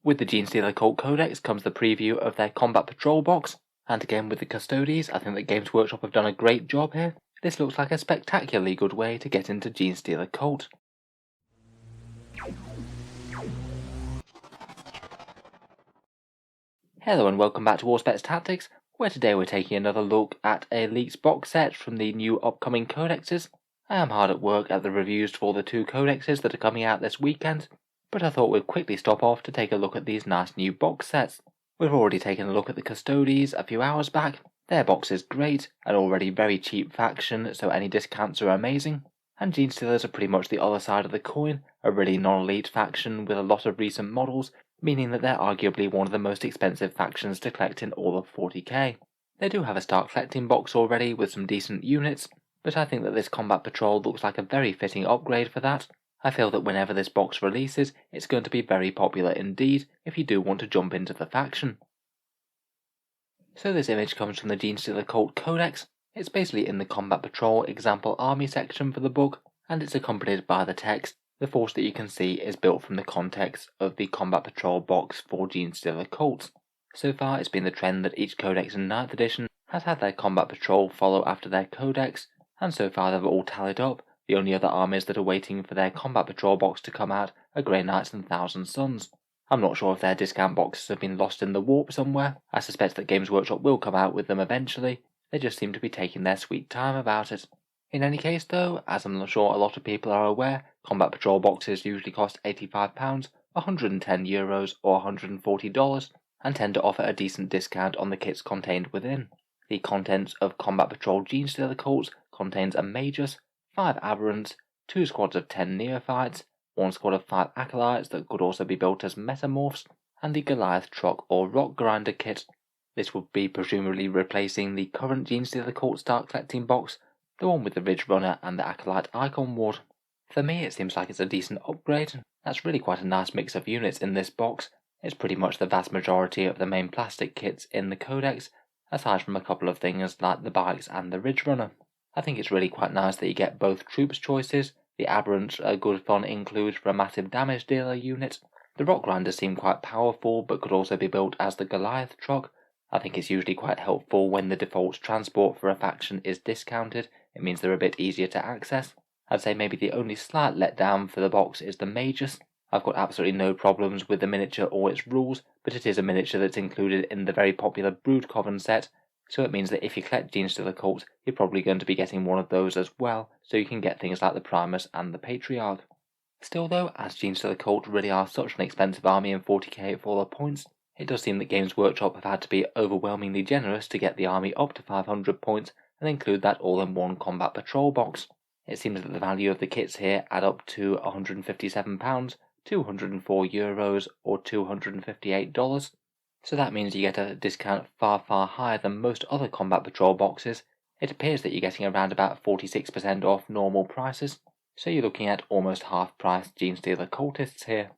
With the Genestealer Cult Codex comes the preview of their Combat Patrol box, and again with the Custodies, I think that Games Workshop have done a great job here. This looks like a spectacularly good way to get into Genestealer Cult. Hello and welcome back to Warspets Tactics, where today we're taking another look at a leaked box set from the new upcoming codexes. I am hard at work at the reviews for the two codexes that are coming out this weekend, but I thought we'd quickly stop off to take a look at these nice new box sets. We've already taken a look at the Custodies a few hours back. Their box is great, an already very cheap faction, so any discounts are amazing. And Genestealers are pretty much the other side of the coin, a really non-elite faction with a lot of recent models, meaning that they're arguably one of the most expensive factions to collect in all of 40k. They do have a start collecting box already with some decent units, but I think that this Combat Patrol looks like a very fitting upgrade for that. I feel that whenever this box releases, it's going to be very popular indeed if you do want to jump into the faction. So this image comes from the Genestealer Cult Codex. It's basically in the Combat Patrol example army section for the book, and it's accompanied by the text. The force that you can see is built from the context of the Combat Patrol box for Genestealer Cults. So far it's been the trend that each codex in 9th edition has had their Combat Patrol follow after their codex, and so far they've all tallied up. The only other armies that are waiting for their Combat Patrol box to come out are Grey Knights and Thousand Suns. I'm not sure if their discount boxes have been lost in the warp somewhere. I suspect that Games Workshop will come out with them eventually. They just seem to be taking their sweet time about it. In any case though, as I'm sure a lot of people are aware, Combat Patrol boxes usually cost £85, €110 or $140, and tend to offer a decent discount on the kits contained within. The contents of Combat Patrol Genestealer Cults contains a Magus, 5 Aberrants, 2 squads of 10 Neophytes, 1 squad of 5 Acolytes that could also be built as Metamorphs, and the Goliath Truck or Rock Grinder kit. This would be presumably replacing the current Genestealer Cult Start Collecting box, the one with the Ridge Runner and the Acolyte Icon Ward. For me it seems like it's a decent upgrade. That's really quite a nice mix of units in this box. It's pretty much the vast majority of the main plastic kits in the codex, aside from a couple of things like the bikes and the Ridge Runner. I think it's really quite nice that you get both troops choices. The Aberrants are good fun include for a massive damage dealer unit. The Rock Grinders seem quite powerful but could also be built as the Goliath Truck. I think it's usually quite helpful when the default transport for a faction is discounted. It means they're a bit easier to access. I'd say maybe the only slight letdown for the box is the Magus. I've got absolutely no problems with the miniature or its rules, but it is a miniature that's included in the very popular Brood Coven set, so it means that if you collect Genestealer Cult, you're probably going to be getting one of those as well, so you can get things like the Primus and the Patriarch. Still though, as Genestealer Cult really are such an expensive army in 40k for all the points, it does seem that Games Workshop have had to be overwhelmingly generous to get the army up to 500 points and include that all in one Combat Patrol box. It seems that the value of the kits here add up to £157, €204 or $258. So that means you get a discount far higher than most other Combat Patrol boxes. It appears that you're getting around about 46% off normal prices, so you're looking at almost half-price Genestealer Cultists here.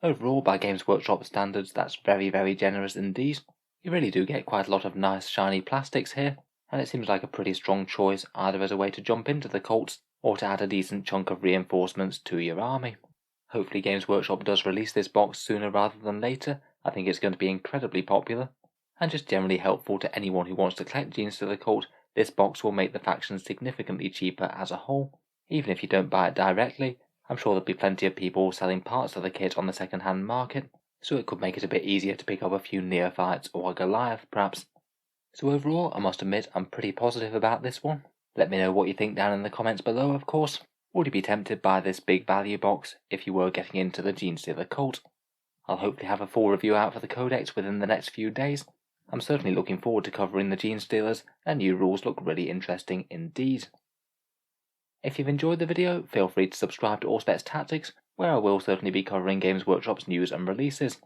Overall, by Games Workshop standards, that's very generous indeed. You really do get quite a lot of nice shiny plastics here, and it seems like a pretty strong choice either as a way to jump into the cults or to add a decent chunk of reinforcements to your army. Hopefully Games Workshop does release this box sooner rather than later. I think it's going to be incredibly popular, and just generally helpful to anyone who wants to collect Genestealer Cult. This box will make the faction significantly cheaper as a whole. Even if you don't buy it directly, I'm sure there'll be plenty of people selling parts of the kit on the second-hand market, so it could make it a bit easier to pick up a few Neophytes or a Goliath perhaps. So overall, I must admit I'm pretty positive about this one. Let me know what you think down in the comments below, of course. Would you be tempted by this big value box if you were getting into the Genestealer Cult? I'll hopefully have a full review out for the codex within the next few days. I'm certainly looking forward to covering the Genestealers. Their new rules look really interesting indeed. If you've enjoyed the video, feel free to subscribe to Warspets Tactics, where I will certainly be covering Games Workshop's news and releases.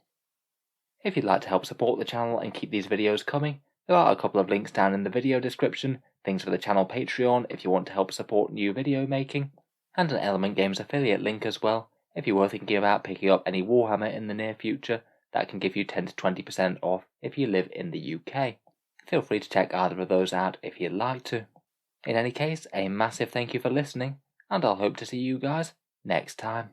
If you'd like to help support the channel and keep these videos coming, there are a couple of links down in the video description, things for the channel Patreon if you want to help support new video making, and an Element Games affiliate link as well, if you were thinking about picking up any Warhammer in the near future. That can give you 10 to 20% off if you live in the UK. Feel free to check either of those out if you'd like to. In any case, a massive thank you for listening, and I'll hope to see you guys next time.